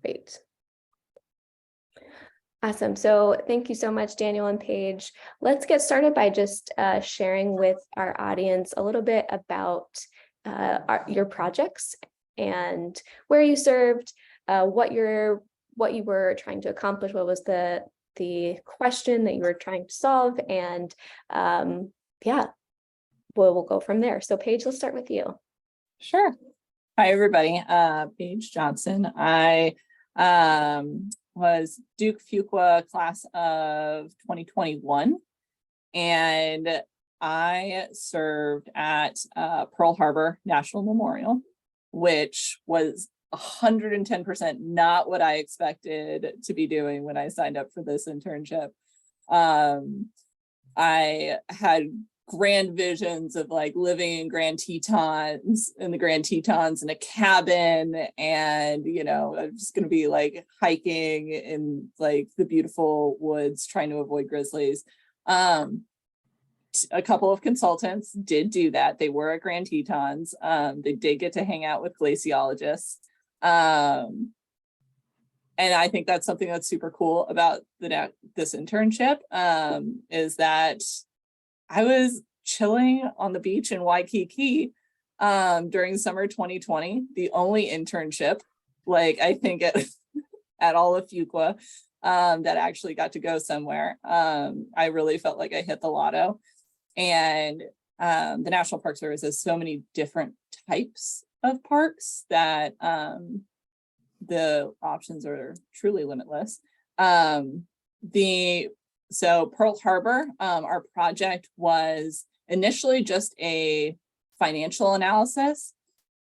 Great. Awesome. So thank you so much, Daniel and Paige. Let's get started by just sharing with our audience a little bit about your projects and where you served, what you were trying to accomplish, what was the question that you were trying to solve, and yeah, we'll go from there. So Paige, let's start with you. Sure. Hi, everybody. Paige Johnson. I was Duke Fuqua class of 2021, and I served at Pearl Harbor National Memorial, which was 110% not what I expected to be doing when I signed up for this internship. I had grand visions of like living in the Grand Tetons in a cabin, and I'm just going to be like hiking in like the beautiful woods trying to avoid grizzlies. A couple of consultants did do that. They were at Grand Tetons. They did get to hang out with glaciologists, and I think that's something that's super cool about this internship, is that I was chilling on the beach in Waikiki during summer 2020, the only internship, like I think at all of Fuqua, that actually got to go somewhere. I really felt like I hit the lotto. And the National Park Service has so many different types of parks that the options are truly limitless. So Pearl Harbor, our project was initially just a financial analysis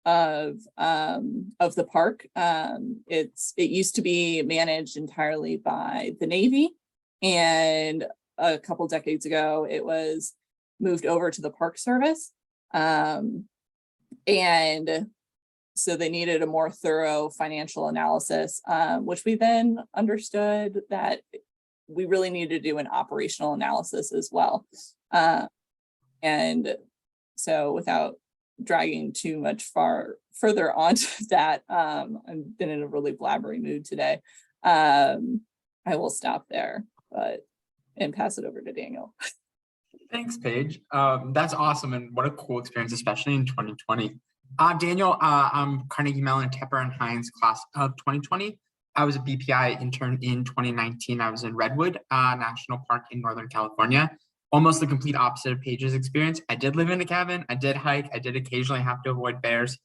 of the park. It used to be managed entirely by the Navy, and a couple decades ago it was moved over to the Park Service, and so they needed a more thorough financial analysis, which we then understood that we really need to do an operational analysis as well. And so without dragging too much further onto that, I've been in a really blabbery mood today. I will stop there and pass it over to Daniel. Thanks, Paige. That's awesome. And what a cool experience, especially in 2020. Daniel, I'm Carnegie Mellon Tepper and Hines class of 2020. I was a BPI intern in 2019. I was in Redwood National Park in Northern California. Almost the complete opposite of Paige's experience. I did live in a cabin. I did hike. I did occasionally have to avoid bears.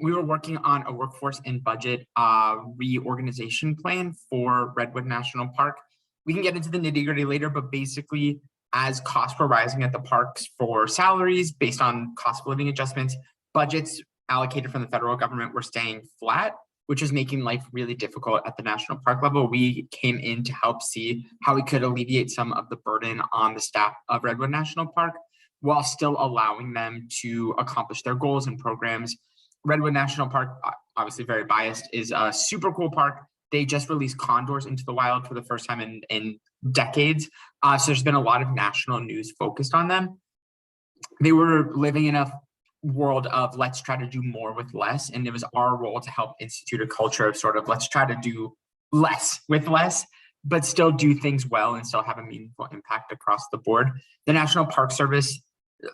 We were working on a workforce and budget reorganization plan for Redwood National Park. We can get into the nitty-gritty later, but basically, as costs were rising at the parks for salaries based on cost of living adjustments, budgets allocated from the federal government were staying flat, which is making life really difficult at the national park level. We came in to help see how we could alleviate some of the burden on the staff of Redwood National Park while still allowing them to accomplish their goals and programs. Redwood National Park, obviously very biased, is a super cool park. They just released condors into the wild for the first time in decades. So there's been a lot of national news focused on them. They were living in a world of let's try to do more with less, and it was our role to help institute a culture of sort of let's try to do less with less, but still do things well and still have a meaningful impact across the board. The National Park Service,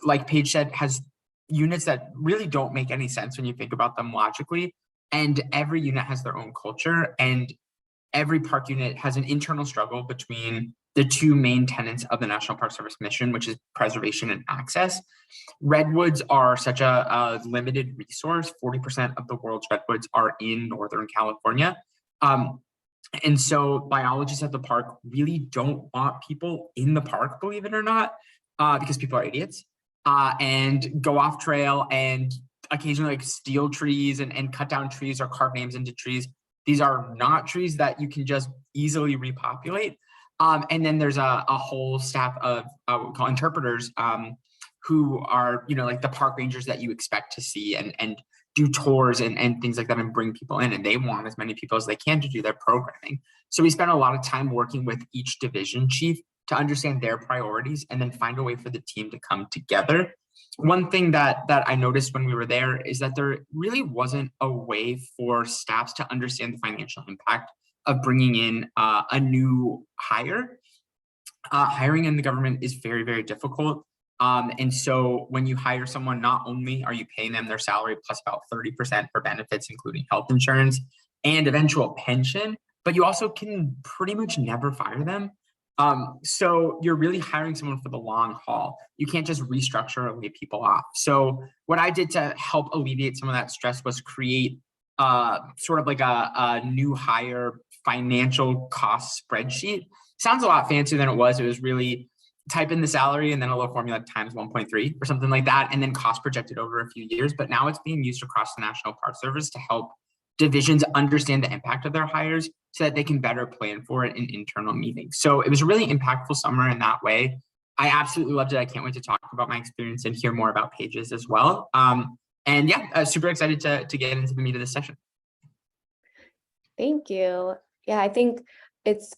like Paige said, has units that really don't make any sense when you think about them logically, and every unit has their own culture, and every park unit has an internal struggle between the two main tenets of the National Park Service mission, which is preservation and access. Redwoods are such a limited resource. 40% of the world's redwoods are in Northern California. And so biologists at the park really don't want people in the park, believe it or not, because people are idiots, and go off trail and occasionally like steal trees and cut down trees or carve names into trees. These are not trees that you can just easily repopulate. And then there's a whole staff of what we call interpreters, who are, like the park rangers that you expect to see and do tours and things like that and bring people in. And they want as many people as they can to do their programming. So we spent a lot of time working with each division chief to understand their priorities and then find a way for the team to come together one thing that I noticed when we were there is that there really wasn't a way for staffs to understand the financial impact of bringing in a new hire. Hiring in the government is very, very difficult. And so when you hire someone, not only are you paying them their salary plus about 30% for benefits, including health insurance and eventual pension, but you also can pretty much never fire them. So you're really hiring someone for the long haul. You can't just restructure or lay people off. So what I did to help alleviate some of that stress was create sort of like a new hire financial cost spreadsheet. Sounds a lot fancier than it was. It was really type in the salary and then a little formula times 1.3 or something like that, and then cost projected over a few years. But now it's being used across the National Park Service to help divisions understand the impact of their hires so that they can better plan for it in internal meetings. So it was a really impactful summer in that way. I absolutely loved it. I can't wait to talk about my experience and hear more about Paige's as well. And yeah, super excited to get into the meat of this session. Thank you. Yeah, I think it's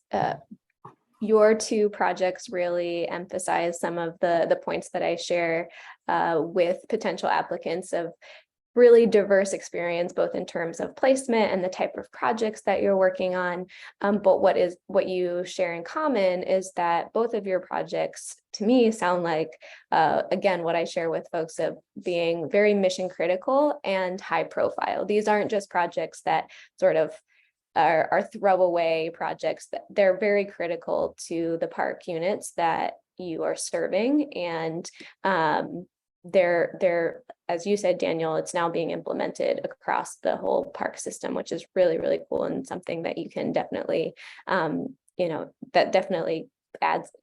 your two projects really emphasize some of the points that I share with potential applicants of really diverse experience, both in terms of placement and the type of projects that you're working on. But what you share in common is that both of your projects, to me, sound like, again, what I share with folks of being very mission critical and high profile. These aren't just projects that sort of are throwaway projects, that they're very critical to the park units that you are serving. And they're, as you said, Daniel, it's now being implemented across the whole park system, which is really, really cool, and something that you can definitely, that definitely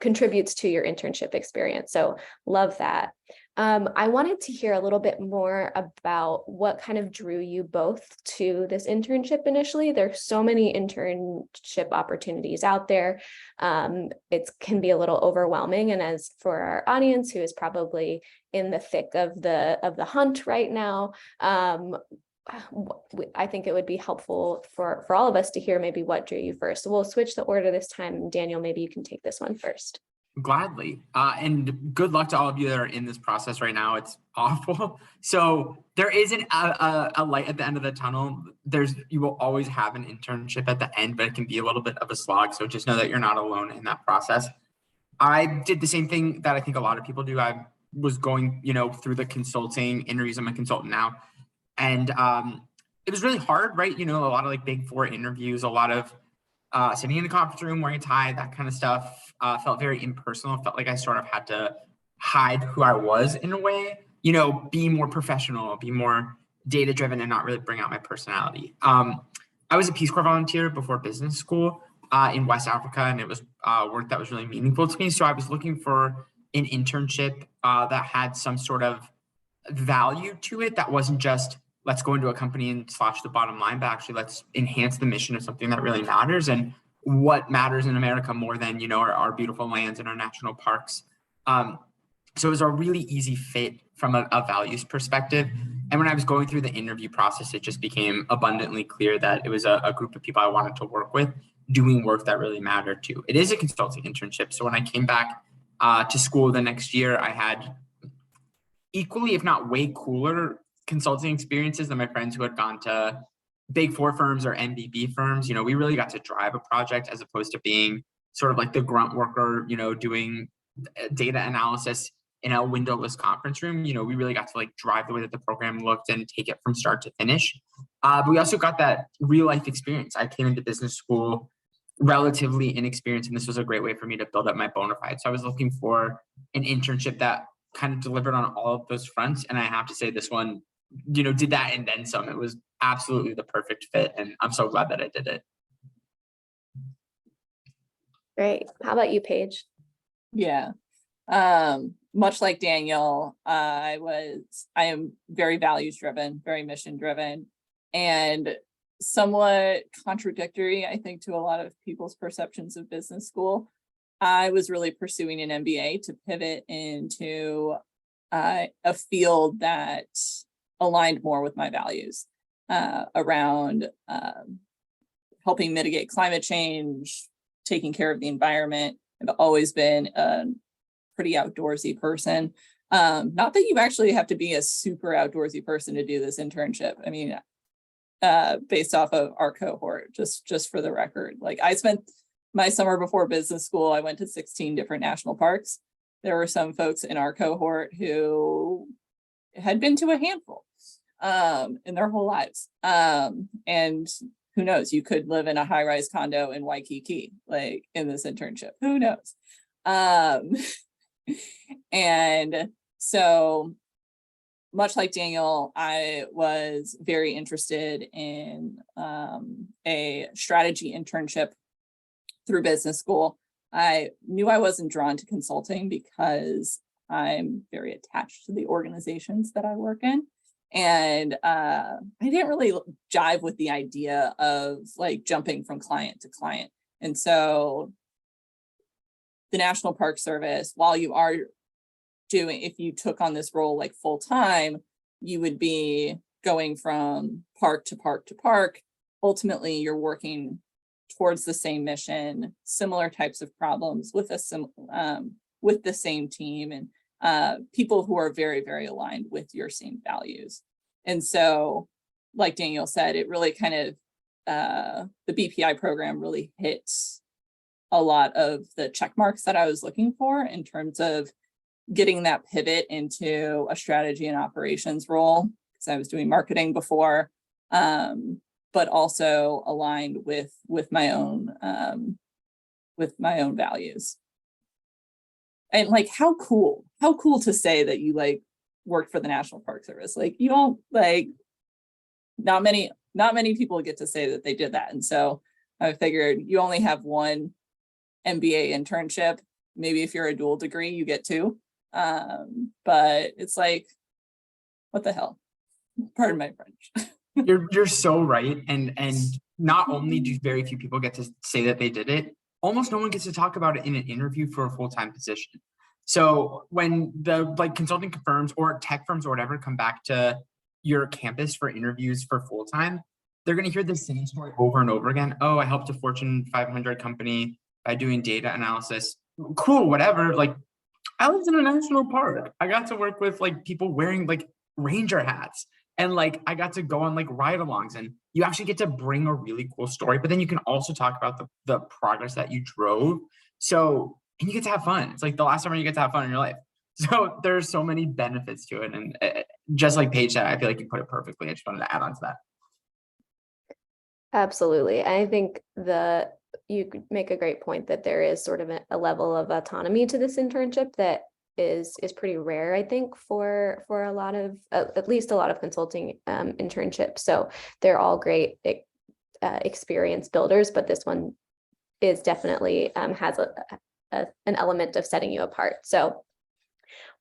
contributes to your internship experience. So love that. I wanted to hear a little bit more about what kind of drew you both to this internship initially. There's so many internship opportunities out there. It can be a little overwhelming. And as for our audience who is probably in the thick of the hunt right now, I think it would be helpful for all of us to hear maybe what drew you first. So we'll switch the order this time. Daniel, maybe you can take this one first. Gladly. And good luck to all of you that are in this process right now. It's awful. So there isn't a light at the end of the tunnel. You will always have an internship at the end, but it can be a little bit of a slog. So just know that you're not alone in that process. I did the same thing that I think a lot of people do. I was going, through the consulting interviews. I'm a consultant now. And it was really hard, right? A lot of like Big Four interviews, a lot of sitting in the conference room, wearing a tie, that kind of stuff. Felt very impersonal. Felt like I sort of had to hide who I was in a way, be more professional, be more data driven, and not really bring out my personality. I was a Peace Corps volunteer before business school in West Africa, and it was work that was really meaningful to me. So I was looking for an internship that had some sort of value to it, that wasn't just let's go into a company and slash the bottom line, but actually let's enhance the mission of something that really matters. And what matters in America more than, our beautiful lands and our national parks. So it was a really easy fit from a values perspective. And when I was going through the interview process, it just became abundantly clear that it was a group of people I wanted to work with, doing work that really mattered to. It is a consulting internship. So when I came back to school the next year, I had equally, if not way cooler, consulting experiences than my friends who had gone to Big Four firms or MBB firms. We really got to drive a project as opposed to being sort of like the grunt worker, doing data analysis in a windowless conference room. We really got to like drive the way that the program looked and take it from start to finish. But we also got that real life experience. I came into business school relatively inexperienced, and this was a great way for me to build up my bona fide. So I was looking for an internship that kind of delivered on all of those fronts. And I have to say this one, did that and then some. It was absolutely the perfect fit. And I'm so glad that I did it. Great. How about you, Paige? Yeah. Much like Daniel, I am very values driven, very mission driven, and somewhat contradictory, I think, to a lot of people's perceptions of business school. I was really pursuing an MBA to pivot into a field that aligned more with my values around helping mitigate climate change, taking care of the environment. I've always been a pretty outdoorsy person. Not that you actually have to be a super outdoorsy person to do this internship. I mean, based off of our cohort, just for the record, like I spent my summer before business school, I went to 16 different national parks. There were some folks in our cohort who had been to a handful in their whole lives. And who knows, you could live in a high-rise condo in Waikiki, like in this internship, who knows? And so much like Daniel, I was very interested in a strategy internship through business school. I knew I wasn't drawn to consulting because I'm very attached to the organizations that I work in. And I didn't really jive with the idea of like jumping from client to client. And so the National Park Service, while you are doing, if you took on this role like full time, you would be going from park to park to park. Ultimately, you're working towards the same mission, similar types of problems with with the same team and people who are very, very aligned with your same values. And so, like Daniel said, it really kind of the BPI program really hits a lot of the check marks that I was looking for in terms of getting that pivot into a strategy and operations role, because I was doing marketing before, but also aligned with my own values. And like, how cool to say that you like worked for the National Park Service. Like you don't like, not many people get to say that they did that. And so I figured you only have one MBA internship. Maybe if you're a dual degree, you get two. But it's like, what the hell? Pardon my French. You're so right. And not only do very few people get to say that they did it, almost no one gets to talk about it in an interview for a full-time position. So when the like consulting firms or tech firms or whatever come back to your campus for interviews for full-time, they're going to hear the same story over and over again. Oh, I helped a Fortune 500 company by doing data analysis. Cool, whatever. Like I lived in a national park. I got to work with like people wearing like ranger hats. And like, I got to go on like ride-alongs, and you actually get to bring a really cool story, but then you can also talk about the progress that you drove. So, and you get to have fun. It's like the last time you get to have fun in your life. So there's so many benefits to it. And just like Paige said, I feel like you put it perfectly. I just wanted to add on to that. Absolutely. I think you make a great point that there is sort of a level of autonomy to this internship that is pretty rare, I think, for a lot of, at least a lot of consulting internships. So they're all great experience builders, but this one is definitely has an element of setting you apart. So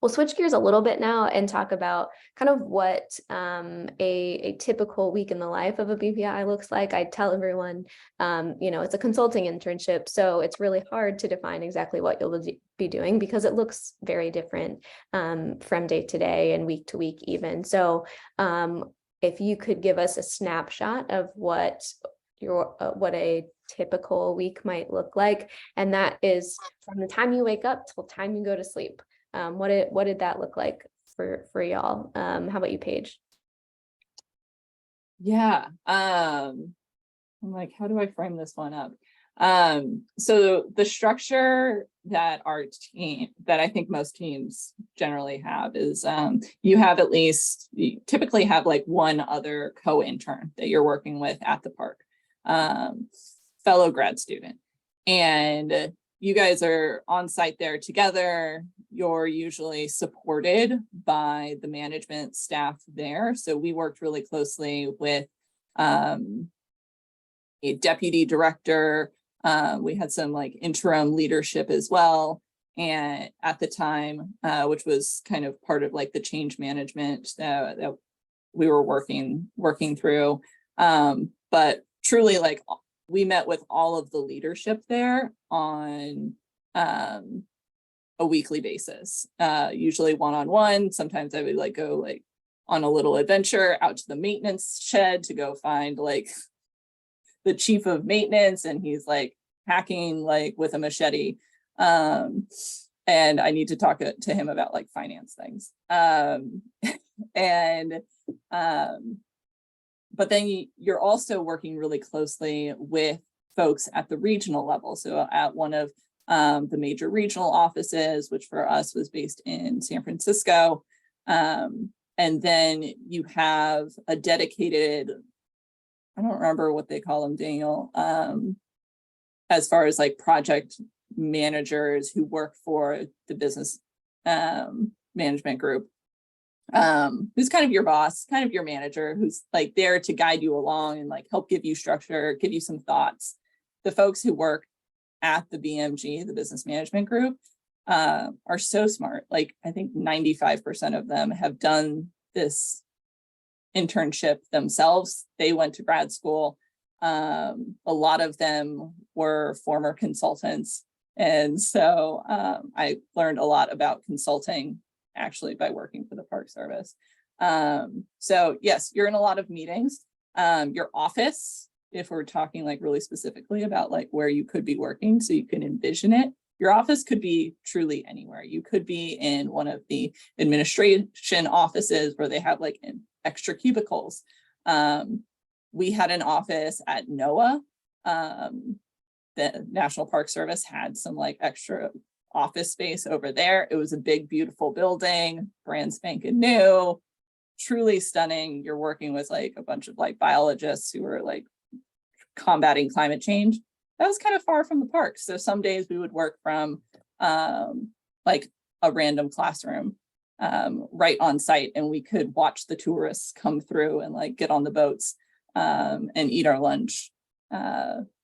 we'll switch gears a little bit now and talk about kind of what a typical week in the life of a BPI looks like. I tell everyone, it's a consulting internship, so it's really hard to define exactly what you'll be doing because it looks very different from day to day and week to week even. So if you could give us a snapshot of what a typical week might look like, and that is from the time you wake up till the time you go to sleep. What did that look like for y'all? How about you, Paige? Yeah. I'm like, how do I frame this one up? So the structure that I think most teams generally have is you typically have like one other co-intern that you're working with at the park, fellow grad student. And you guys are on site there together. You're usually supported by the management staff there. So we worked really closely with a deputy director. We had some like interim leadership as well. And at the time, which was kind of part of like the change management that we were working through. But truly, like, we met with all of the leadership there on a weekly basis, usually one-on-one. Sometimes I would like go like on a little adventure out to the maintenance shed to go find like the chief of maintenance, and he's like hacking like with a machete. And and I need to talk to him about like finance things. But then you're also working really closely with folks at the regional level. So at one of the major regional offices, which for us was based in San Francisco. And then you have a dedicated, I don't remember what they call them, Daniel, as far as like project managers who work for the business management group. Who's kind of your boss, kind of your manager, who's like there to guide you along and like help give you structure, give you some thoughts. The folks who work at the BMG, the business management group, are so smart. Like I think 95% of them have done this internship themselves. They went to grad school. A lot of them were former consultants. And so I learned a lot about consulting actually by working for the Park Service. So yes, you're in a lot of meetings. Your office, if we're talking like really specifically about like where you could be working so you can envision it, your office could be truly anywhere. You could be in one of the administration offices where they have like extra cubicles. We had an office at NOAA. The National Park Service had some like extra office space over there. It was a big, beautiful building, brand spanking new, truly stunning. You're working with like a bunch of like biologists who are like combating climate change. That was kind of far from the park. So some days we would work from like a random classroom right on site, and we could watch the tourists come through and like get on the boats and eat our lunch,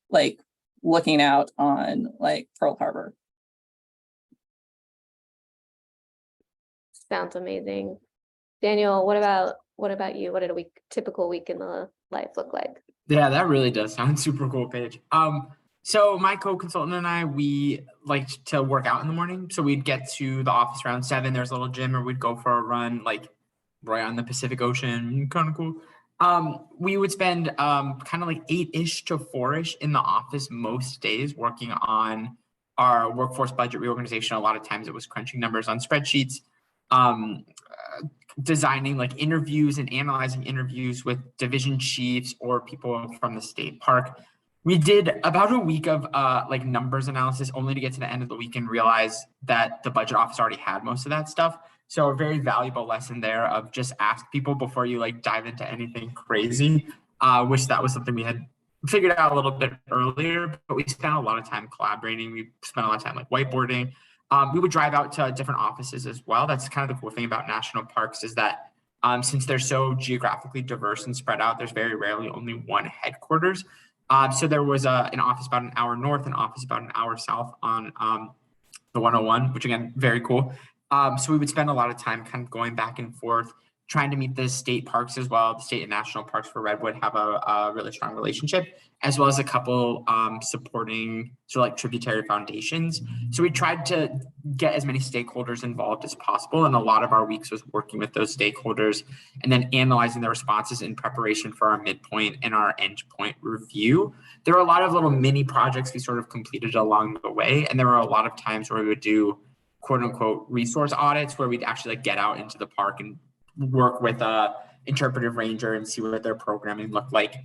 like looking out on like Pearl Harbor. Sounds amazing. Daniel, what about you? What did a typical week in the life look like? Yeah, that really does sound super cool, Paige. So my co-consultant and I, we liked to work out in the morning. So we'd get to the office around 7. There's a little gym, or we'd go for a run, like right on the Pacific Ocean. Kind of cool. We would spend kind of like 8-ish to 4-ish in the office most days working on our workforce budget reorganization. A lot of times it was crunching numbers on spreadsheets, designing like interviews and analyzing interviews with division chiefs or people from the state park. We did about a week of like numbers analysis, only to get to the end of the week and realize that the budget office already had most of that stuff. So a very valuable lesson there of just ask people before you like dive into anything crazy. Wish that was something we had figured out a little bit earlier, but we spent a lot of time collaborating. We spent a lot of time like whiteboarding. We would drive out to different offices as well. That's kind of the cool thing about national parks is that since they're so geographically diverse and spread out, there's very rarely only one headquarters. So there was an office about an hour north, an office about an hour south on the 101, which again, very cool. So we would spend a lot of time kind of going back and forth, trying to meet the state parks as well. The state and national parks for Redwood have a really strong relationship, as well as a couple supporting sort of like tributary foundations. So we tried to get as many stakeholders involved as possible. And a lot of our weeks was working with those stakeholders and then analyzing the responses in preparation for our midpoint and our endpoint review. There were a lot of little mini projects we sort of completed along the way. And there were a lot of times where we would do quote unquote resource audits where we'd actually like get out into the park and work with a interpretive ranger and see what their programming looked like.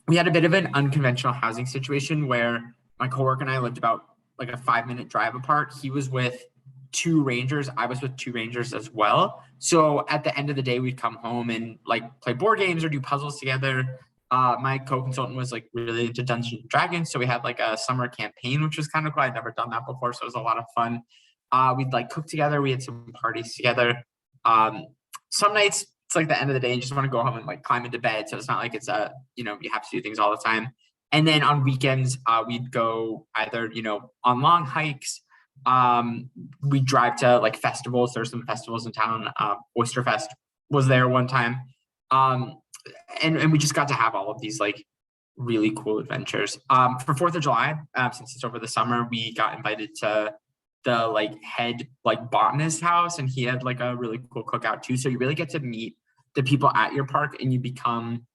We had a bit of an unconventional housing situation where my coworker and I lived about like a 5-minute drive apart. He was with 2 rangers. I was with 2 rangers as well. So at the end of the day, we'd come home and like play board games or do puzzles together. My co-consultant was like really into Dungeons and Dragons. So we had like a summer campaign, which was kind of cool. I'd never done that before. So it was a lot of fun. We'd like cook together. We had some parties together. Some nights it's like the end of the day and just want to go home and like climb into bed. So it's not like it's you have to do things all the time. And then on weekends, we'd go either, on long hikes. We drive to like festivals. There's some festivals in town. Oyster Fest was there one time. And we just got to have all of these like really cool adventures. For 4th of July, since it's over the summer, we got invited to the like head like botanist house, and he had like a really cool cookout too. So you really get to meet the people at your park, and you become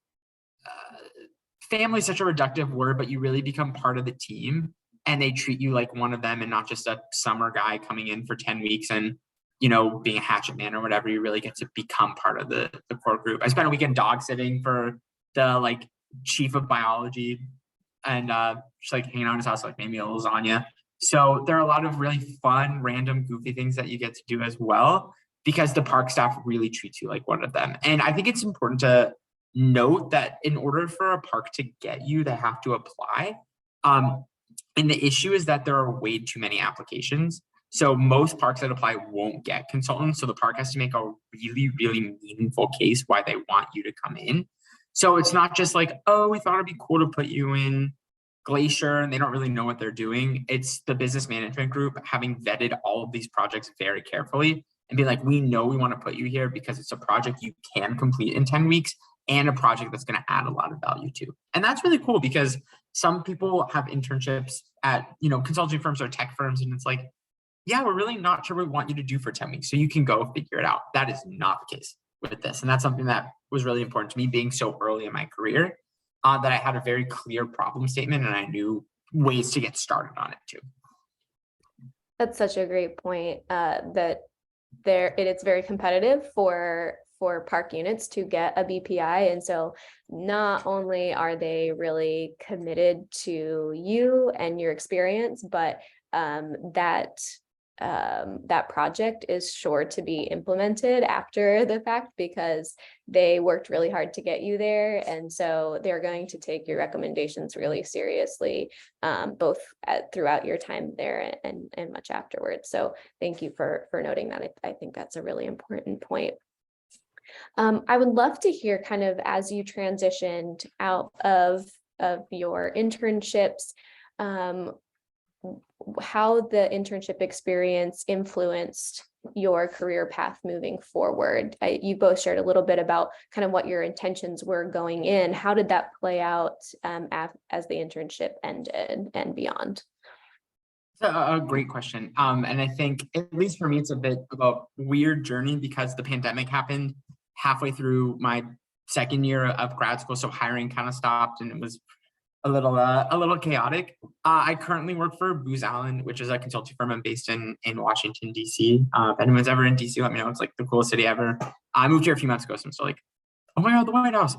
family is such a reductive word, but you really become part of the team. and they treat you like one of them and not just a summer guy coming in for 10 weeks and, you know, being a hatchet man or whatever. You really get to become part of the core group. I spent a weekend dog sitting for the like chief of biology and just like hanging out in his house, like maybe a lasagna. So there are a lot of really fun, random, goofy things that you get to do as well, because the park staff really treats you like one of them. And I think it's important to note that in order for a park to get you, they have to apply. And the issue is that there are way too many applications. So most parks that apply won't get consultants. So the park has to make a really, really meaningful case why they want you to come in. So it's not just like, oh, we thought it'd be cool to put you in Glacier and they don't really know what they're doing. It's the business management group having vetted all of these projects very carefully and be like, we know we want to put you here because it's a project you can complete in 10 weeks and a project that's going to add a lot of value to. And that's really cool because some people have internships at, you know, consulting firms or tech firms. And it's like, yeah, we're really not sure what we want you to do for 10 weeks. So you can go figure it out. That is not the case with this. And that's something that was really important to me being so early in my career, that I had a very clear problem statement and I knew ways to get started on it too. That's such a great point, that it's very competitive for park units to get a BPI. And so not only are they really committed to you and your experience, but that project is sure to be implemented after the fact because they worked really hard to get you there. And so they're going to take your recommendations really seriously, both throughout your time there and much afterwards. So thank you for noting that. I think that's a really important point. I would love to hear kind of as you transitioned out of your internships, how the internship experience influenced your career path moving forward. You both shared a little bit about kind of what your intentions were going in. How did that play out as the internship ended and beyond? A great question. And I think, at least for me, it's a bit of a weird journey because the pandemic happened halfway through my second year of grad school. So hiring kind of stopped and it was a little chaotic. I currently work for Booz Allen, which is a consulting firm. I'm based in Washington, DC. If anyone's ever in DC, let me know. It's like the coolest city ever. I moved here a few months ago, so I'm still like, oh my God, the White House.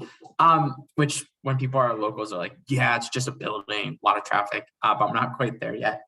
Which when people are locals are like, yeah, it's just a building, a lot of traffic, but I'm not quite there yet.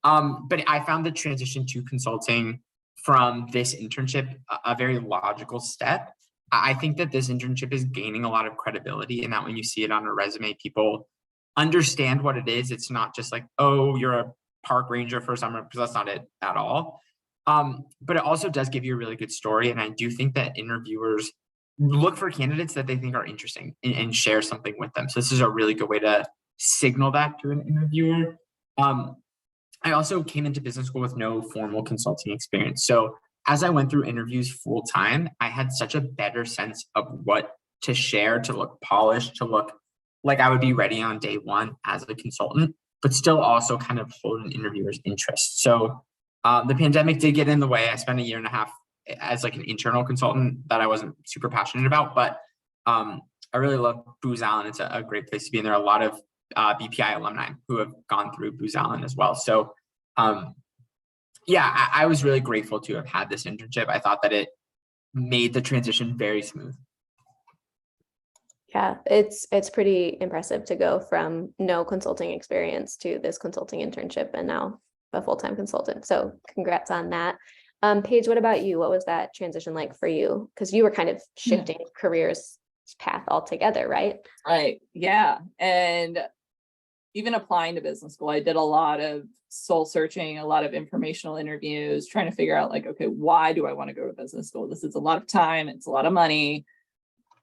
But I found the transition to consulting from this internship a very logical step. I think that this internship is gaining a lot of credibility and that when you see it on a resume, people understand what it is. It's not just like, oh, you're a park ranger for summer, because that's not it at all. But it also does give you a really good story. And I do think that interviewers look for candidates that they think are interesting and share something with them. So this is a really good way to signal that to an interviewer. I also came into business school with no formal consulting experience. So as I went through interviews full time, I had such a better sense of what to share, to look polished, to look like I would be ready on day one as a consultant, but still also kind of hold an interviewer's interest. So the pandemic did get in the way. I spent a year and a half as like an internal consultant that I wasn't super passionate about, but I really love Booz Allen. It's a great place to be. And there are a lot of BPI alumni who have gone through Booz Allen as well. So yeah, I was really grateful to have had this internship. I thought that it made the transition very smooth. Yeah, it's pretty impressive to go from no consulting experience to this consulting internship and now a full-time consultant. So congrats on that. Paige, what about you? What was that transition like for you? Because you were kind of shifting careers path altogether, right? Right. Yeah. And even applying to business school, I did a lot of soul searching, a lot of informational interviews, trying to figure out like, okay, why do I want to go to business school? This is a lot of time. It's a lot of money.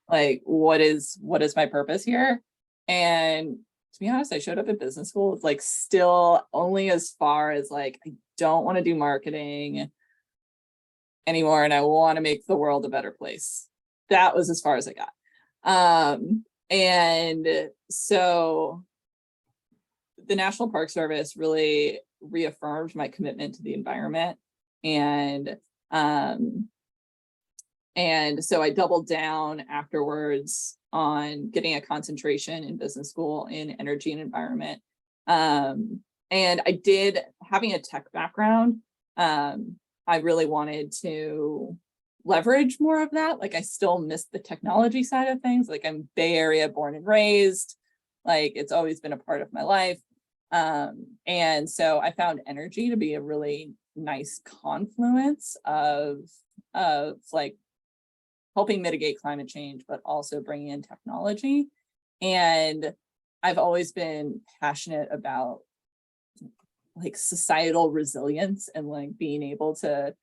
Like, what is my purpose here? And to be honest, I showed up at business school like still only as far as like, I don't want to do marketing anymore. And I want to make the world a better place. That was as far as I got. And so the National Park Service really reaffirmed my commitment to the environment. And so I doubled down afterwards on getting a concentration in business school in energy and environment. And having a tech background, I really wanted to leverage more of that. Like I still miss the technology side of things. Like I'm Bay Area born and raised, like it's always been a part of my life. And so I found energy to be a really nice confluence of like helping mitigate climate change, but also bringing in technology. And I've always been passionate about like societal resilience and like being able to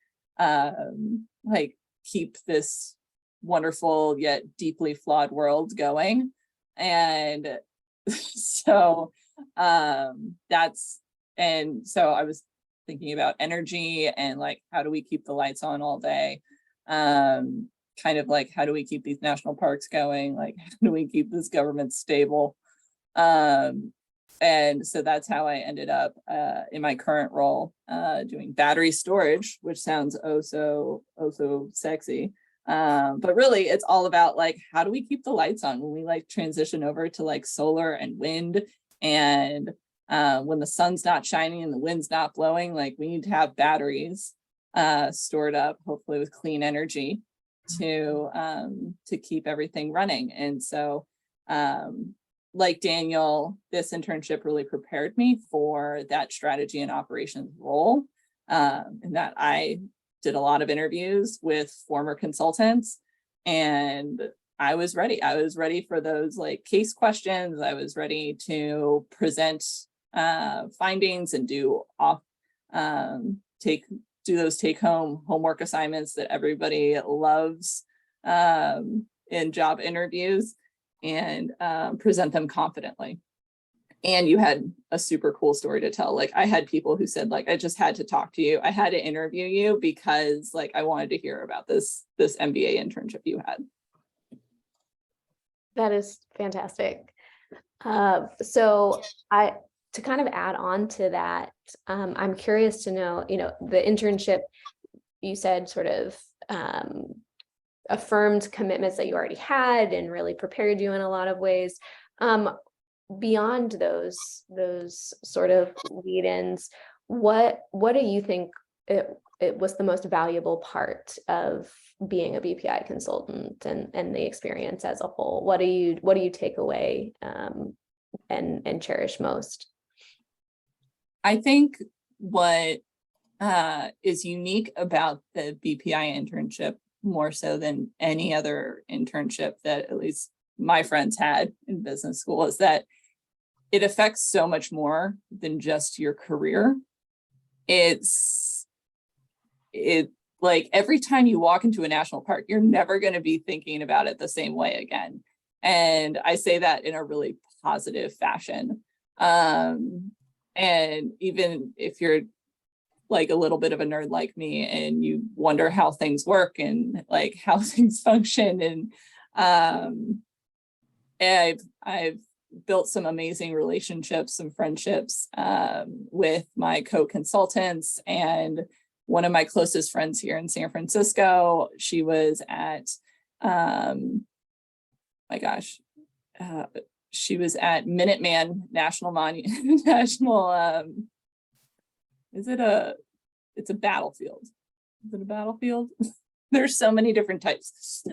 like keep this wonderful yet deeply flawed world going. And so so I was thinking about energy and like how do we keep the lights on all day, kind of like how do we keep these national parks going, like how do we keep this government stable. And so that's how I ended up in my current role doing battery storage, which sounds oh so sexy. But really it's all about like, how do we keep the lights on when we like transition over to like solar and wind, and when the sun's not shining and the wind's not blowing, like we need to have batteries stored up, hopefully with clean energy to keep everything running. And so like Daniel, this internship really prepared me for that strategy and operations role, and that I did a lot of interviews with former consultants, and I was ready. I was ready for those like case questions. I was ready to present findings and do those take-home homework assignments that everybody loves in job interviews, and present them confidently. And you had a super cool story to tell. Like I had people who said like, I just had to talk to you. I had to interview you because like, I wanted to hear about this MBA internship you had. That is fantastic. To kind of add on to that, I'm curious to know, the internship, you said sort of affirmed commitments that you already had and really prepared you in a lot of ways. Beyond those sort of lead-ins, what do you think it was the most valuable part of being a BPI consultant and the experience as a whole? What do you take away and cherish most? I think what is unique about the BPI internship, more so than any other internship that at least my friends had in business school, is that it affects so much more than just your career. It like every time you walk into a national park, you're never going to be thinking about it the same way again. And I say that in a really positive fashion. And even if you're like a little bit of a nerd like me and you wonder how things work and like how things function, and I've built some amazing relationships, some friendships with my co-consultants, and one of my closest friends here in San Francisco, she was at she was at Minuteman National Monument it's a battlefield. Is it a battlefield? There's so many different types.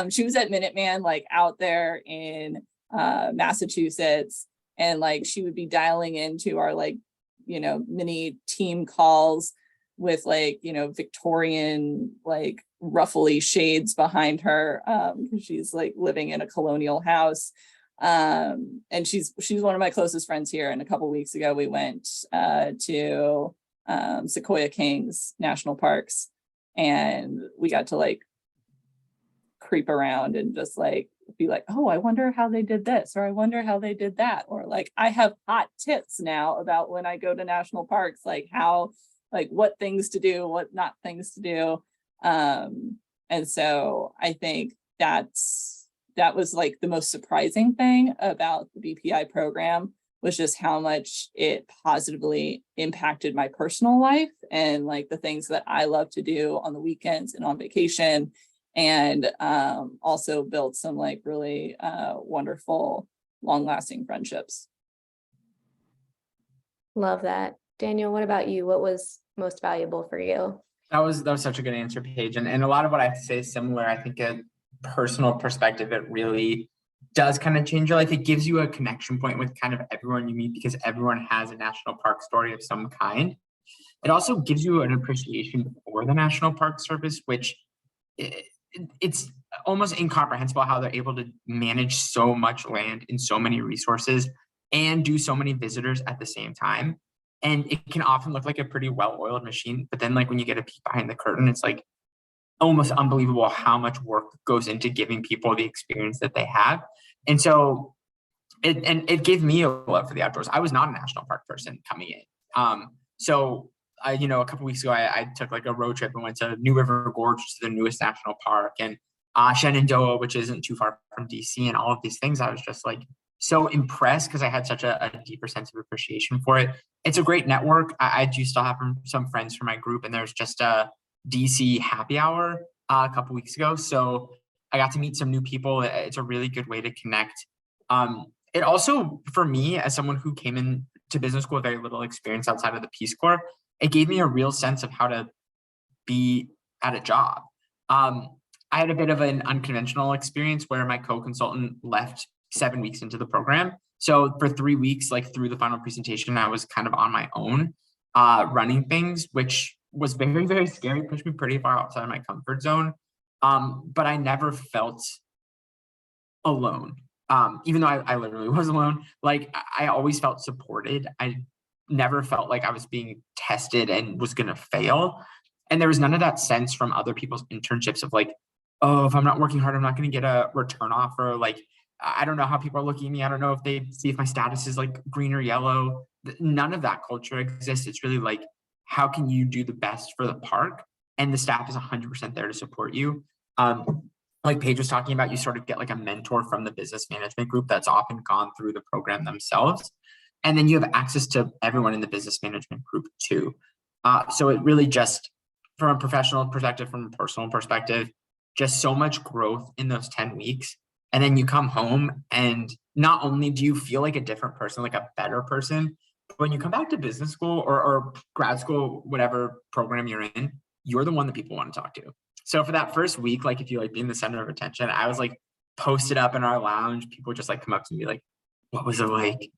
She was at Minuteman, like out there in Massachusetts, and like she would be dialing into our like, mini team calls with like, Victorian, like ruffly shades behind her, because she's like living in a colonial house. And she's one of my closest friends here. And a couple of weeks ago, we went to Sequoia Kings National Parks, and we got to like creep around and just like be like, oh, I wonder how they did this, or I wonder how they did that, or like I have hot tips now about when I go to national parks, like how, like what things to do, what not things to do. And so I think that was like the most surprising thing about the BPI program, was just how much it positively impacted my personal life and like the things that I love to do on the weekends and on vacation, and also built some like really wonderful, long-lasting friendships. Love that. Daniel, what about you? What was most valuable for you? That was such a good answer, Paige. And a lot of what I have to say is similar. I think a personal perspective, it really does kind of change your life. It gives you a connection point with kind of everyone you meet because everyone has a national park story of some kind. It also gives you an appreciation for the National Park Service, which it's almost incomprehensible how they're able to manage so much land and so many resources and do so many visitors at the same time. And it can often look like a pretty well-oiled machine, but then like when you get a peek behind the curtain, it's like almost unbelievable how much work goes into giving people the experience that they have. And so it gave me a love for the outdoors. I was not a national park person coming in. So a couple weeks ago, I took like a road trip and went to New River Gorge, which is the newest national park, and Shenandoah, which isn't too far from DC, and all of these things. I was just like so impressed because I had such a deeper sense of appreciation for it. It's a great network. I do still have some friends from my group, and there's just a DC happy hour a couple weeks ago. So I got to meet some new people. It's a really good way to connect. It also, for me, as someone who came into business school with very little experience outside of the Peace Corps, it gave me a real sense of how to be at a job. I had a bit of an unconventional experience where my co-consultant left 7 weeks into the program. So for 3 weeks, like through the final presentation, I was kind of on my own, running things, which was very, very scary, pushed me pretty far outside of my comfort zone. But I never felt alone. Even though I literally was alone, like I always felt supported. I never felt like I was being tested and was going to fail. And there was none of that sense from other people's internships of like, oh, if I'm not working hard, I'm not going to get a return offer. Like, I don't know how people are looking at me. I don't know if they see if my status is like green or yellow. None of that culture exists. It's really like, how can you do the best for the park? And the staff is 100% there to support you. Like Paige was talking about, you sort of get like a mentor from the business management group that's often gone through the program themselves. And then you have access to everyone in the business management group too. So it really just, from a professional perspective, from a personal perspective, just so much growth in those 10 weeks. And then you come home and not only do you feel like a different person, like a better person, but when you come back to business school or grad school, whatever program you're in, you're the one that people want to talk to. So for that first week, like if you like being the center of attention, I was like posted up in our lounge. People would just like come up to me like, what was it like?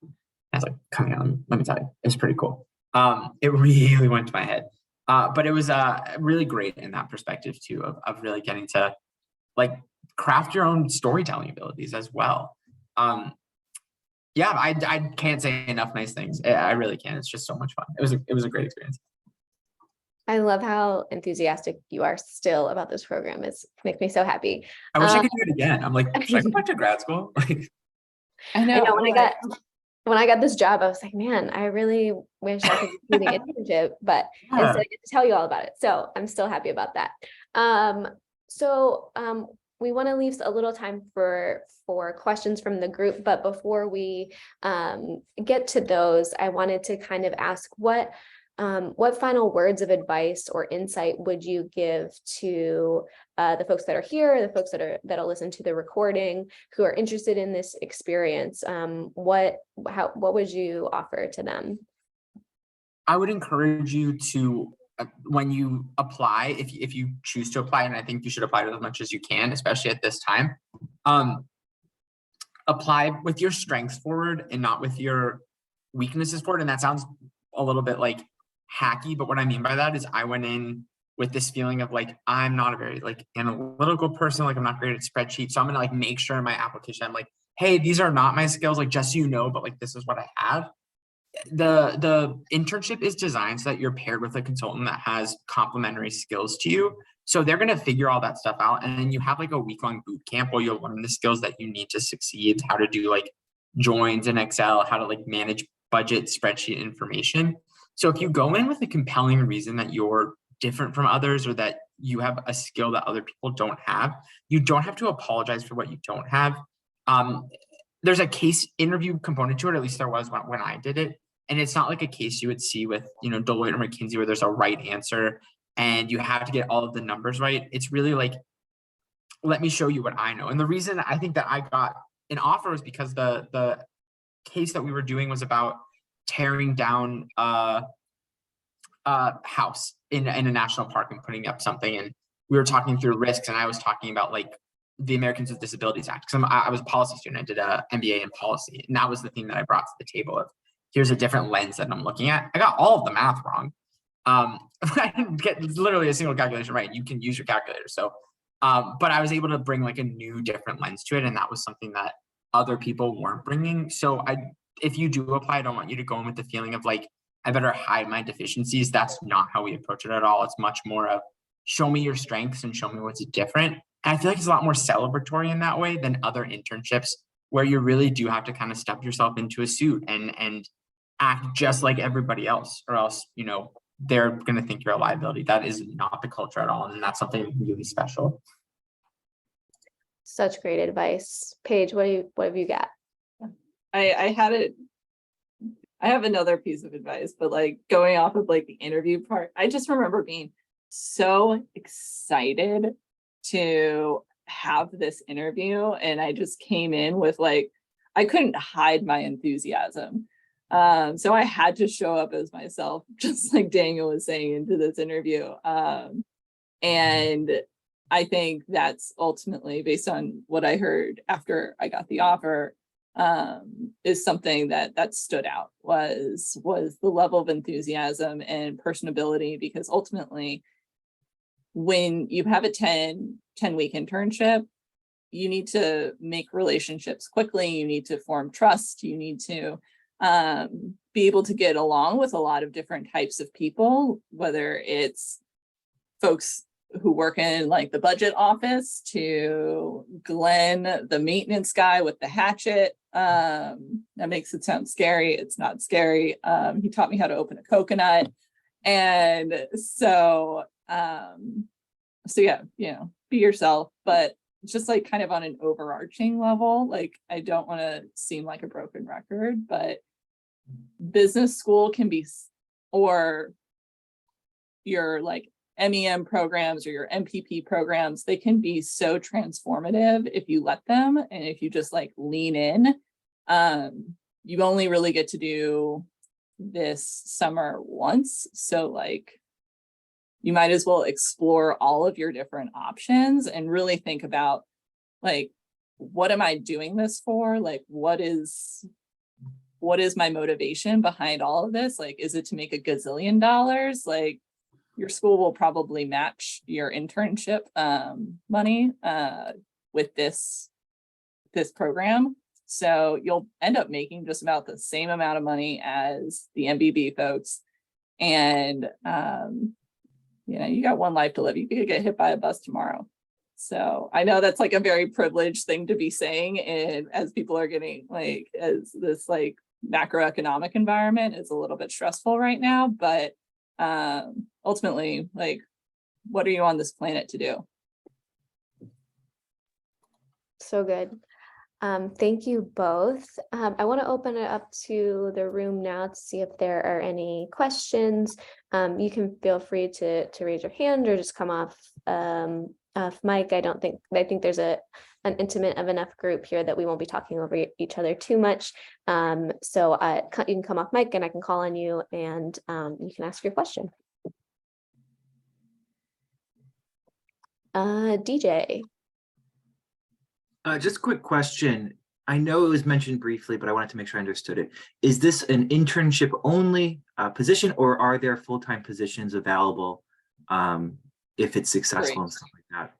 I was like, come on, let me tell you, it was pretty cool. It really went to my head. But it was really great in that perspective too, of really getting to like craft your own storytelling abilities as well. Yeah, I can't say enough nice things. I really can't. It's just so much fun. It was a great experience. I love how enthusiastic you are still about this program. It makes me so happy. I wish I could do it again. I'm like, should I go back to grad school? Like, I know. When I got this job, I was like, man, I really wish I could do the internship, but instead I get to tell you all about it. So I'm still happy about that. We want to leave a little time for questions from the group, but before we get to those, I wanted to kind of ask what final words of advice or insight would you give to the folks that are here, the folks that'll listen to the recording, who are interested in this experience? What would you offer to them? I would encourage you to, when you apply, if you choose to apply, and I think you should apply to as much as you can, especially at this time, apply with your strengths forward and not with your weaknesses forward. And that sounds a little bit like hacky, but what I mean by that is I went in with this feeling of like, I'm not a very like analytical person, like I'm not great at spreadsheets, so I'm gonna like make sure in my application I'm like, hey, these are not my skills, like just so you know, but like this is what I have. The internship is designed so that you're paired with a consultant that has complementary skills to you, so they're going to figure all that stuff out, and then you have like a week-long boot camp where you'll learn the skills that you need to succeed, how to do like joins in Excel, how to like manage budget spreadsheet information. So if you go in with a compelling reason that you're different from others or that you have a skill that other people don't have, you don't have to apologize for what you don't have. There's a case interview component to it, at least there was when I did it. And it's not like a case you would see with, Deloitte or McKinsey where there's a right answer and you have to get all of the numbers right. It's really like, let me show you what I know. And the reason I think that I got an offer was because the case that we were doing was about tearing down a house in a national park and putting up something. And we were talking through risks, and I was talking about like the Americans with Disabilities Act, because I was a policy student. I did a MBA in policy, and that was the thing that I brought to the table of, here's a different lens that I'm looking at. I got all of the math wrong. I didn't get literally a single calculation right. You can use your calculator. So, but I was able to bring like a new, different lens to it. And that was something that other people weren't bringing. So if you do apply, I don't want you to go in with the feeling of like, I better hide my deficiencies. That's not how we approach it at all. It's much more of show me your strengths and show me what's different. And I feel like it's a lot more celebratory in that way than other internships, where you really do have to kind of stuff yourself into a suit and act just like everybody else, or else, you know, they're going to think you're a liability. That is not the culture at all. And that's something really special. Such great advice. Paige, what have you got? I have another piece of advice, but like going off of like the interview part, I just remember being so excited to have this interview. And I just came in with like, I couldn't hide my enthusiasm. So I had to show up as myself, just like Daniel was saying, into this interview. And I think that's ultimately, based on what I heard after I got the offer, is something that stood out, was the level of enthusiasm and personability, because ultimately when you have a 10-week internship, you need to make relationships quickly, you need to form trust, you need to be able to get along with a lot of different types of people, whether it's folks who work in like the budget office to Glenn, the maintenance guy with the hatchet. That makes it sound scary. It's not scary. He taught me how to open a coconut. And so yeah, you know, be yourself, but just like kind of on an overarching level, like I don't want to seem like a broken record, but business school can be, or your like MEM programs or your MPP programs, they can be so transformative if you let them, and if you just like lean in. You only really get to do this summer once, so like you might as well explore all of your different options and really think about like, what am I doing this for? Like, what is my motivation behind all of this? Like, is it to make $1 gazillion? Like, your school will probably match your internship money with this program. So you'll end up making just about the same amount of money as the MBB folks. And you know, you got one life to live. You could get hit by a bus tomorrow. So I know that's like a very privileged thing to be saying, and as people are getting like, as this like macroeconomic environment is a little bit stressful right now, but ultimately, like, what are you on this planet to do? So good. Thank you both. I want to open it up to the room now to see if there are any questions. You can feel free to raise your hand or just come off mic. I think there's an intimate of enough group here that we won't be talking over each other too much. So you can come off mic and I can call on you, and you can ask your question. DJ. Just a quick question. I know it was mentioned briefly, but I wanted to make sure I understood it. Is this an internship only position, or are there full-time positions available if it's successful and stuff like that?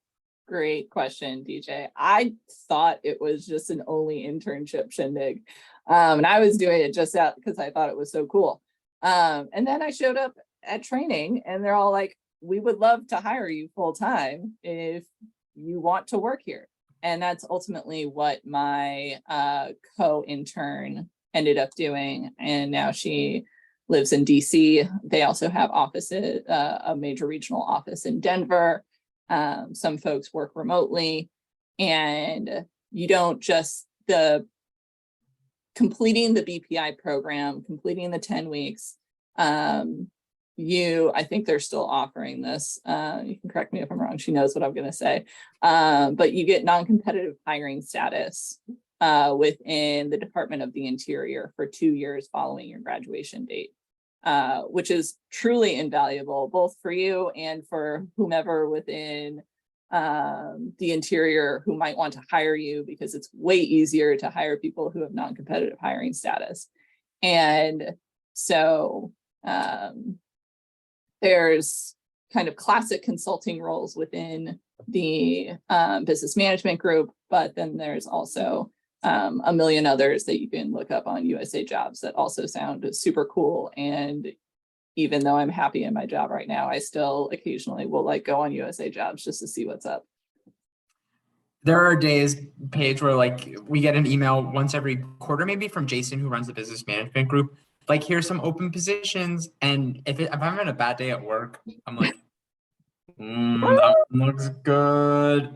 Great question, DJ. I thought it was just an only internship shindig. And I was doing it just out because I thought it was so cool. And then I showed up at training and they're all like, we would love to hire you full-time if you want to work here. And that's ultimately what my co-intern ended up doing. And now she lives in DC. They also have offices, a major regional office in Denver. Some folks work remotely, and you don't just completing the BPI program, completing the 10 weeks. I think they're still offering this. You can correct me if I'm wrong. She knows what I'm going to say. But you get non-competitive hiring status within the Department of the Interior for 2 years following your graduation date, which is truly invaluable, both for you and for whomever within the Interior who might want to hire you, because it's way easier to hire people who have non-competitive hiring status. And so there's kind of classic consulting roles within the business management group, but then there's also a million others that you can look up on USA Jobs that also sound super cool. And even though I'm happy in my job right now, I still occasionally will like go on USA Jobs just to see what's up. There are days, Paige, where like we get an email once every quarter, maybe from Jason, who runs the business management group. Like, here's some open positions. And if I'm having a bad day at work, I'm like, that looks good. In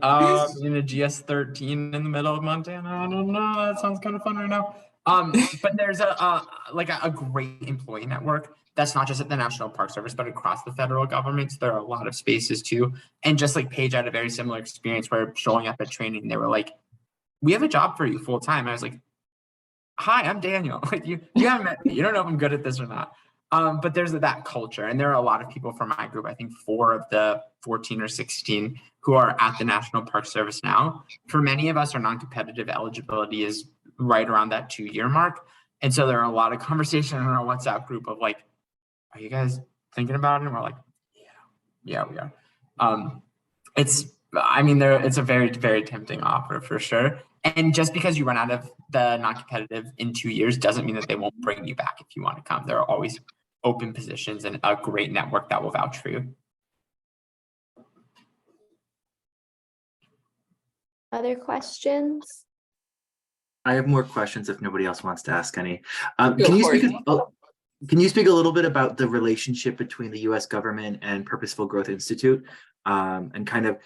a GS13 in the middle of Montana. I don't know. That sounds kind of fun right now. But there's a great employee network that's not just at the National Park Service, but across the federal government. So there are a lot of spaces too. And just like Paige had a very similar experience where showing up at training, they were like, "We have a job for you full time." I was like, "Hi, I'm Daniel." Like you haven't met me. You don't know if I'm good at this or not. But there's that culture, and there are a lot of people from my group. I think 4 of the 14 or 16 who are at the National Park Service now. For many of us, our non-competitive eligibility is right around that 2-year mark. And so there are a lot of conversation in our WhatsApp group of like, "Are you guys thinking about it?" And we're like, yeah, we are. It's a very, very tempting offer for sure. And just because you run out of the non-competitive in 2 years doesn't mean that they won't bring you back if you want to come. There are always open positions and a great network that will vouch for you. Other questions? I have more questions if nobody else wants to ask any. Go Can you for speak? it. Can you speak a little bit about the relationship between the U.S. government and Purposeful Growth Institute, and kind of,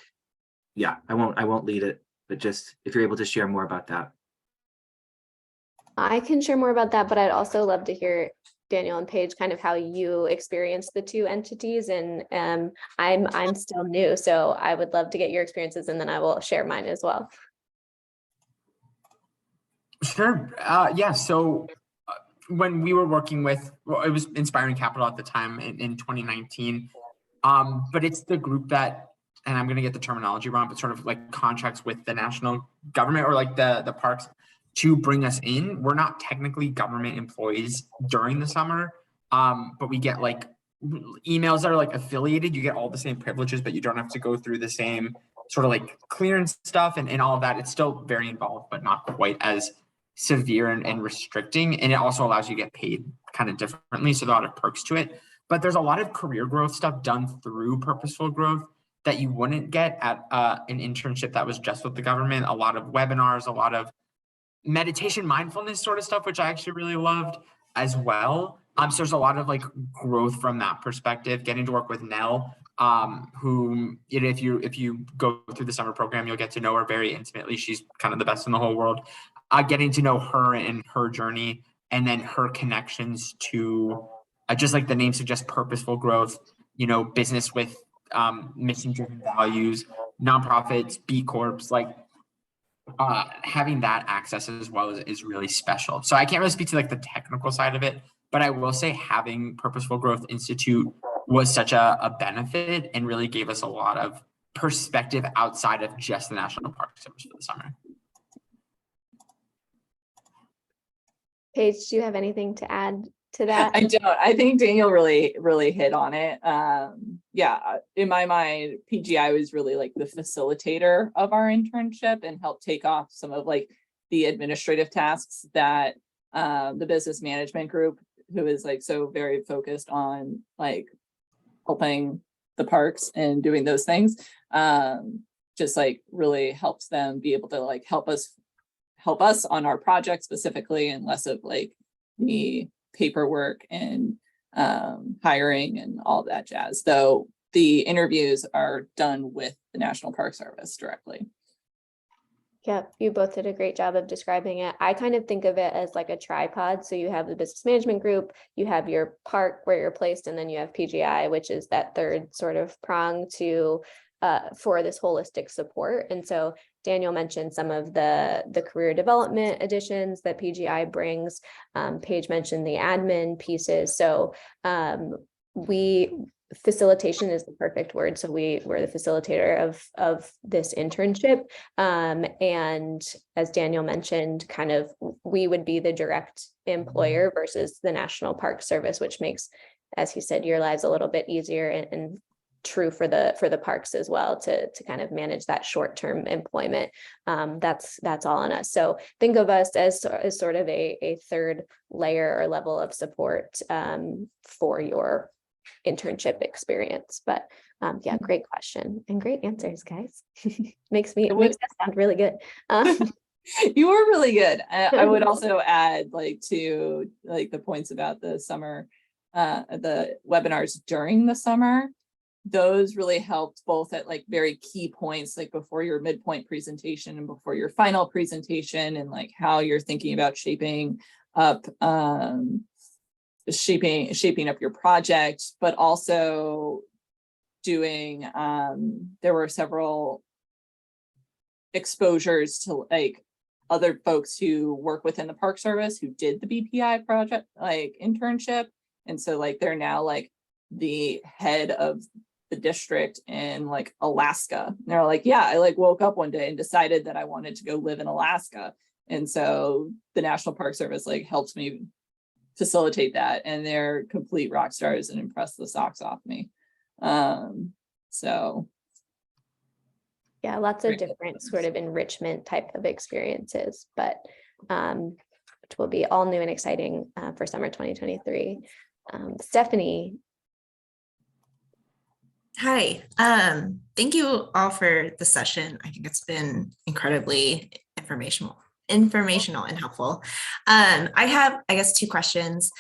yeah, I won't lead it, but just if you're able to share more about that. I can share more about that, but I'd also love to hear, Daniel and Paige, kind of how you experience the two entities. And I'm still new, so I would love to get your experiences, and then I will share mine as well. Sure. Yeah. So when we were working with, well, it was Inspiring Capital at the time in 2019. But it's the group that, and I'm going to get the terminology wrong, but sort of like contracts with the national government or like the parks to bring us in. We're not technically government employees during the summer, but we get like emails that are like affiliated. You get all the same privileges, but you don't have to go through the same sort of like clearance stuff and all of that. It's still very involved, but not quite as severe and restricting. And it also allows you to get paid kind of differently. So there are a lot of perks to it. But there's a lot of career growth stuff done through Purposeful Growth that you wouldn't get at an internship that was just with the government. A lot of webinars, a lot of meditation, mindfulness sort of stuff, which I actually really loved as well. So there's a lot of like growth from that perspective. Getting to work with Nell, who, you know, if you go through the summer program, you'll get to know her very intimately. She's kind of the best in the whole world. Getting to know her and her journey, and then her connections to just like the name suggests, purposeful growth, you know, business with mission-driven values, nonprofits, B Corps, like having that access as well is really special. So I can't really speak to like the technical side of it, but I will say having Purposeful Growth Institute was such a benefit and really gave us a lot of perspective outside of just the National Park Service for the summer. Paige, do you have anything to add to that? I don't. I think Daniel really hit on it. Yeah, in my mind, PGI was really like the facilitator of our internship and helped take off some of like the administrative tasks that the business management group, who is like so very focused on like helping the parks and doing those things, just like really helps them be able to like help us on our project specifically, and less of like the paperwork and hiring and all that jazz. Though the interviews are done with the National Park Service directly. Yeah, you both did a great job of describing it. I kind of think of it as like a tripod. So you have the business management group, you have your park where you're placed, and then you have PGI, which is that third sort of prong to for this holistic support. And so Daniel mentioned some of the career development additions that PGI brings. Paige mentioned the admin pieces. So facilitation is the perfect word. So we're the facilitator of this internship. And as Daniel mentioned, kind of we would be the direct employer versus the National Park Service, which makes, as he said, your lives a little bit easier and true for the parks as well to kind of manage that short-term employment. That's all on us. So think of us as sort of a third layer or level of support for your internship experience. But yeah, great question and great answers, guys. makes us sound really good. You were really good. I would also add to the points about the summer, the webinars during the summer. Those really helped both at very key points, like before your midpoint presentation and before your final presentation, and how you're thinking about shaping up your project, but also doing there were several exposures to other folks who work within the Park Service who did the BPI project internship, and so they're now the head of the district in Alaska. And they're yeah, I woke up one day and decided that I wanted to go live in Alaska, and so the National Park Service helped me facilitate that, and they're complete rock stars and impressed the socks off me. So yeah, lots of different sort of enrichment type of experiences, but which will be all new and exciting for summer 2023. Stephanie. Hi, thank you all for the session. I think it's been incredibly informational and helpful. I have, I guess, two questions.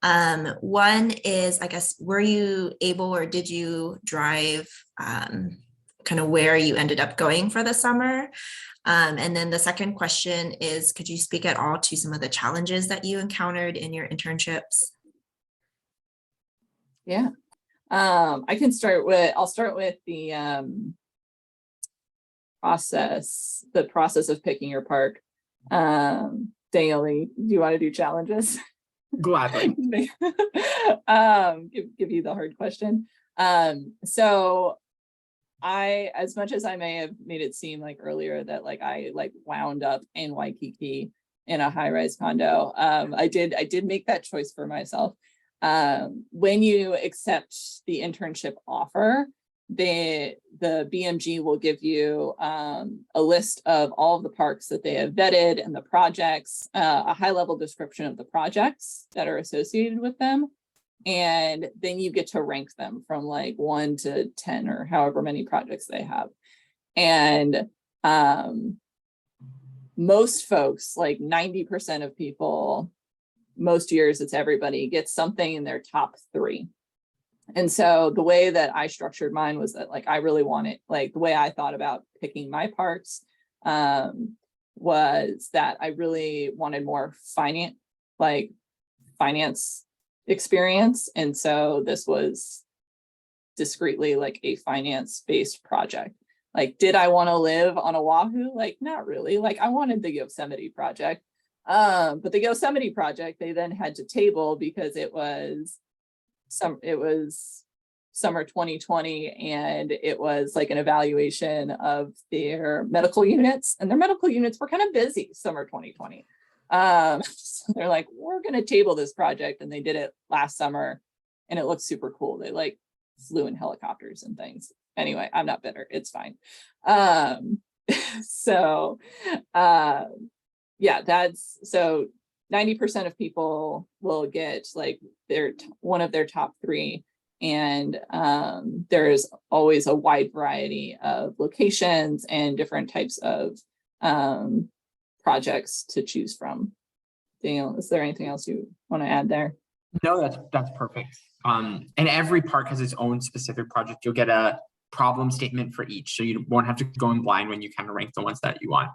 One is, I guess, were you able or did you drive kind of where you ended up going for the summer? And then the second question is, could you speak at all to some of the challenges that you encountered in your internships? Yeah. I'll start with the process of picking your park. Daniel, do you want to do challenges? Gladly. Give you the hard question. So as much as I may have made it seem earlier that I wound up in Waikiki in a high-rise condo, I did make that choice for myself. When you accept the internship offer, the BMG will give you a list of all of the parks that they have vetted and the projects, a high-level description of the projects that are associated with them, and then you get to rank them from 1 to 10 or however many projects they have. And most folks, 90% of people, most years it's everybody, gets something in their top 3. And so the way that I structured mine was that I really wanted, the way I thought about picking my parks was that I really wanted more finance experience. And so this was discreetly a finance-based project. Did I want to live on Oahu? Not really. I wanted the Yosemite project. But the Yosemite project, they then had to table because it was summer 2020, and it was an evaluation of their medical units, and their medical units were kind of busy summer 2020. So they're we're going to table this project, and they did it last summer, and it looked super cool. They flew in helicopters and things. Anyway, I'm not bitter. It's fine. Yeah, that's so 90% of people will get one of their top 3, and there's always a wide variety of locations and different types of projects to choose from. Daniel, is there anything else you want to add there? No, that's perfect. And every park has its own specific project. You'll get a problem statement for each, so you won't have to go in blind when you kind of rank the ones that you want.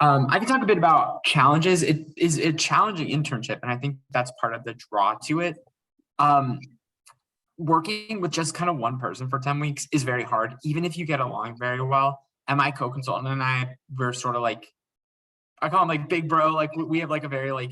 I can talk a bit about challenges. It is a challenging internship, and I think that's part of the draw to it. Working with just kind of one person for 10 weeks is very hard, even if you get along very well. and my co-consultant and I, we're sort of like, I call him like big bro. Like we have like a very like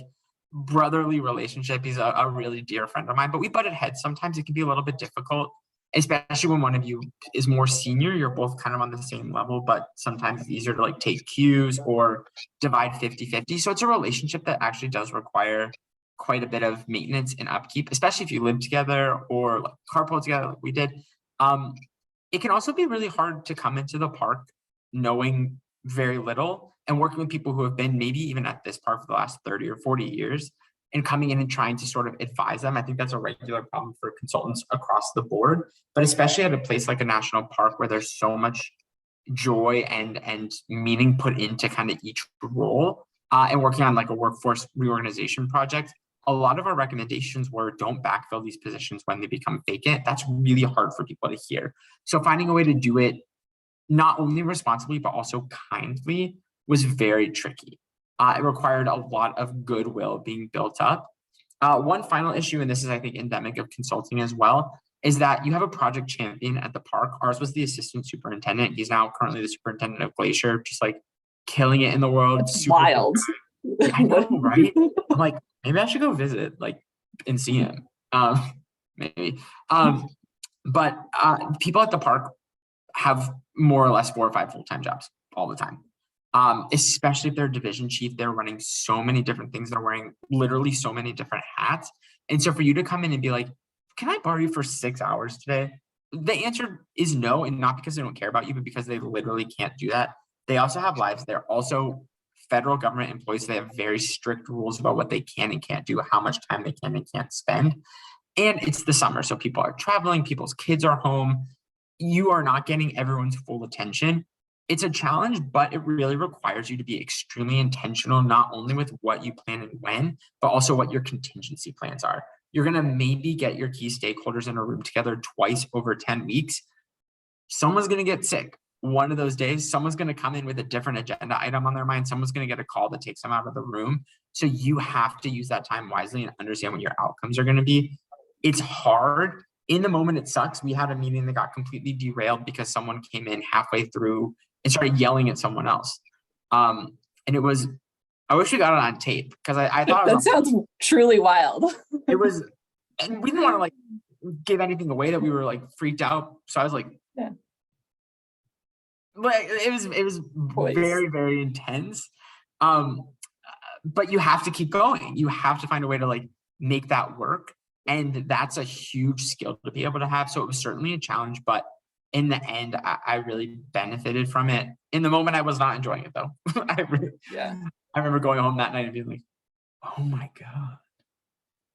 brotherly relationship. He's a really dear friend of mine, but we butted heads. Sometimes it can be a little bit difficult, especially when one of you is more senior. You're both kind of on the same level, but sometimes it's easier to like take cues or divide 50-50. So it's a relationship that actually does require quite a bit of maintenance and upkeep, especially if you live together or like carpool together like we did. It can also be really hard to come into the park knowing very little and working with people who have been maybe even at this park for the last 30 or 40 years and coming in and trying to sort of advise them. I think that's a regular problem for consultants across the board, but especially at a place like a national park where there's so much joy and meaning put into kind of each role, and working on like a workforce reorganization project. A lot of our recommendations were don't backfill these positions when they become vacant. That's really hard for people to hear. So finding a way to do it not only responsibly, but also kindly was very tricky. It required a lot of goodwill being built up. One final issue, and this is, I think, endemic of consulting as well, is that you have a project champion at the park. Ours was the assistant superintendent. He's now currently the superintendent of Glacier, just like killing it in the world. That's wild. I know, right? I'm like, maybe I should go visit, like, and see him. Maybe. But people at the park have more or less 4 or 5 full-time jobs all the time. Especially if they're division chief, they're running so many different things. They're wearing literally so many different hats. And so for you to come in and be like, can I borrow you for 6 hours today? The answer is no, and not because they don't care about you, but because they literally can't do that. They also have lives. They're also federal government employees. So they have very strict rules about what they can and can't do, how much time they can and can't spend. And it's the summer, so people are traveling, people's kids are home. You are not getting everyone's full attention. It's a challenge, but it really requires you to be extremely intentional, not only with what you plan and when, but also what your contingency plans are. You're going to maybe get your key stakeholders in a room together twice over 10 weeks. Someone's going to get sick one of those days. Someone's going to come in with a different agenda item on their mind. Someone's going to get a call that takes them out of the room. So you have to use that time wisely and understand what your outcomes are going to be. It's hard. In the moment, it sucks. We had a meeting that got completely derailed because someone came in halfway through and started yelling at someone else. And it was, I wish we got it on tape because I thought that sounds truly wild. It was, and we didn't want to like give anything away that we were like freaked out. So I was like, yeah. But it was very, very intense. But you have to keep going. You have to find a way to like make that work. And that's a huge skill to be able to have. So it was certainly a challenge, but in the end, I really benefited from it. In the moment, I was not enjoying it though. I remember going home that night and being like, oh my God,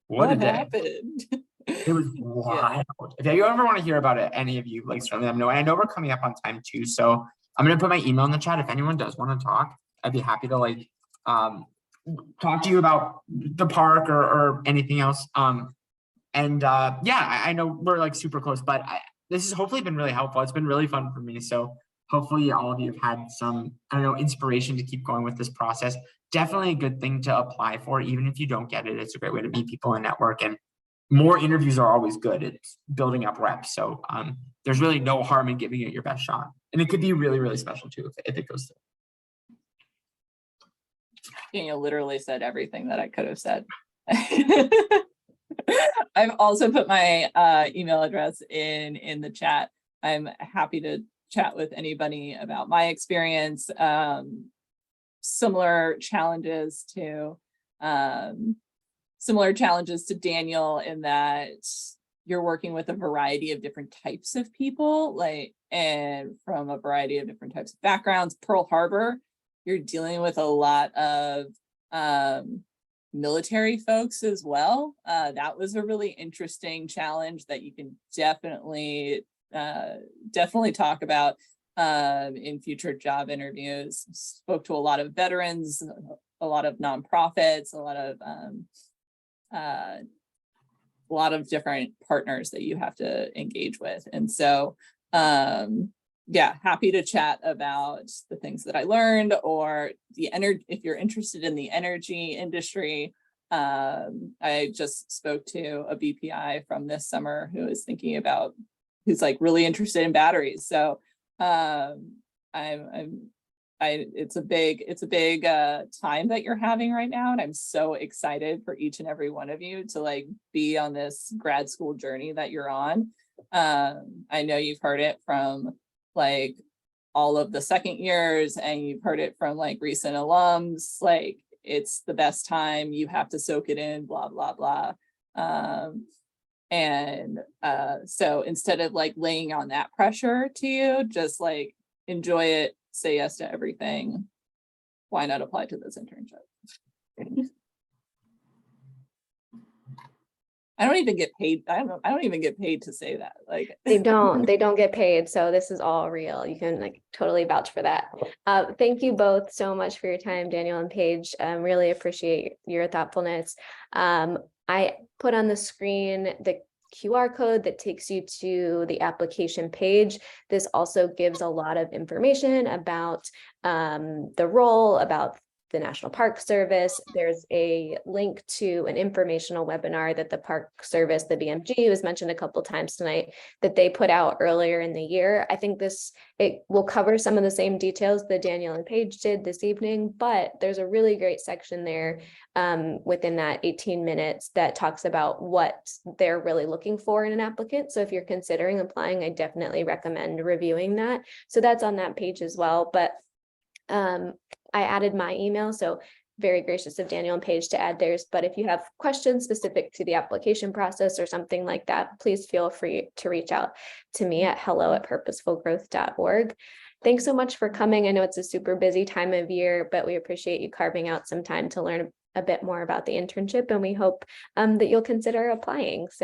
what a day. Happened? It was wild. If you ever want to hear about it, any of you, like certainly let me know. And I know we're coming up on time too. So I'm going to put my email in the chat. If anyone does want to talk, I'd be happy to like talk to you about the park or anything else. I know we're like super close, but this has hopefully been really helpful. It's been really fun for me. So hopefully all of you have had some, I don't know, inspiration to keep going with this process. Definitely a good thing to apply for. Even if you don't get it, it's a great way to meet people and network, and more interviews are always good. It's building up reps. So there's really no harm in giving it your best shot. And it could be really, really special too if it goes through. Daniel literally said everything that I could have said. I've also put my email address in the chat. I'm happy to chat with anybody about my experience. Similar challenges to Daniel in that you're working with a variety of different types of people, and from a variety of different types of backgrounds. Pearl Harbor, you're dealing with a lot of military folks as well. That was a really interesting challenge that you can definitely talk about in future job interviews. Spoke to a lot of veterans, a lot of nonprofits, a lot of different partners that you have to engage with. And so, happy to chat about the things that I learned, or if you're interested in the energy industry. I just spoke to a BPI from this summer who's like really interested in batteries. So it's a big time that you're having right now, and I'm so excited for each and every one of you to like be on this grad school journey that you're on. I know you've heard it from like all of the second years, and you've heard it from like recent alums, like it's the best time, you have to soak it in, blah blah blah. So instead of like laying on that pressure to you, just like enjoy it, say yes to everything. Why not apply to this internship? I don't even get paid. I don't even get paid to say that. Like They don't get paid. So this is all real. You can like totally vouch for that. Thank you both so much for your time, Daniel and Paige. Really appreciate your thoughtfulness. I put on the screen the QR code that takes you to the application page. This also gives a lot of information about the role, about the National Park Service. There's a link to an informational webinar that the Park Service, the BMG, was mentioned a couple times tonight, that they put out earlier in the year. I think it will cover some of the same details that Daniel and Paige did this evening, but there's a really great section there within that 18 minutes that talks about what they're really looking for in an applicant. So if you're considering applying, I definitely recommend reviewing that. So that's on that page as well. But I added my email, so very gracious of Daniel and Paige to add theirs. But if you have questions specific to the application process or something like that, please feel free to reach out to me at hello@purposefulgrowth.org. Thanks so much for coming. I know it's a super busy time of year, but we appreciate you carving out some time to learn a bit more about the internship, and we hope that you'll consider applying. So